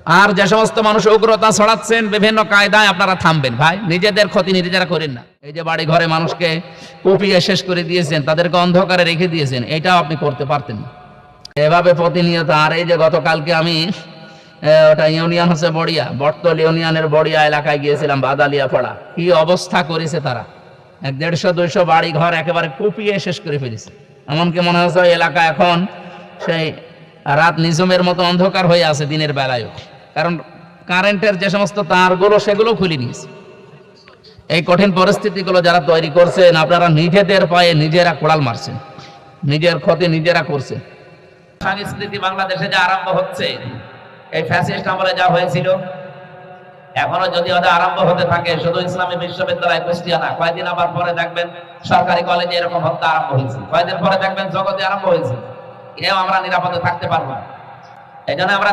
আর যে সমস্ত মানুষ উগ্রতা ছড়াচ্ছেন বিভিন্ন কায়দায়, আপনারা থামবেন ভাই, নিজেদের ক্ষতি নিজেরা করেন না। এই যে বাড়ি ঘরে মানুষকে কুপিয়ে শেষ করে দিয়েছেন, তাদেরকে অন্ধকারে রেখে দিয়েছেন, এটাও আপনি করতে পারতেন না এভাবে প্রতিনিয়ত। আর এই যে গতকালকে আমি ওটা ইউনিয়ন হচ্ছে বড়িয়া, বটতল ইউনিয়নের বড়িয়া এলাকায় গিয়েছিলাম, বাদালিয়া পাড়া, কি অবস্থা করেছে তারা। 150-200 বাড়ি ঘর একেবারে কুপিয়ে শেষ করে ফেলেছে। এমনকি মনে হচ্ছে ওই এলাকা এখন সেই রাত নিঝুমের মতো অন্ধকার হয়ে আছে দিনের বেলায়ও, কারণ কারেন্টের যে সমস্ত তারগুলো সেগুলো খুলে নিয়েছে। এই কঠিন পরিস্থিতিগুলো যারা তৈরি করছেন, আপনারা নিজেদের পায়ে নিজেরা কোড়াল মারছেন, নিজের ক্ষতি নিজেরা করছেন। সংস্কৃতি বাংলাদেশে যা আরম্ভ হচ্ছে, এই ফ্যাসিস্ট আমলে যা হয়েছিল, এখনো যদি ওদের আরম্ভ হতে থাকে, শুধু ইসলামী বিশ্ববিদ্যালয় কুষ্টিয়া না, কয়েকদিন আবার পরে দেখবেন সরকারি কলেজে এরকম হত্যা আরম্ভ হয়েছে, কয়েকদিন পরে দেখবেন জগতে আরম্ভ হয়েছে। এও আমরা নিরাপদে থাকতে পারবো না। এই জন্য আমরা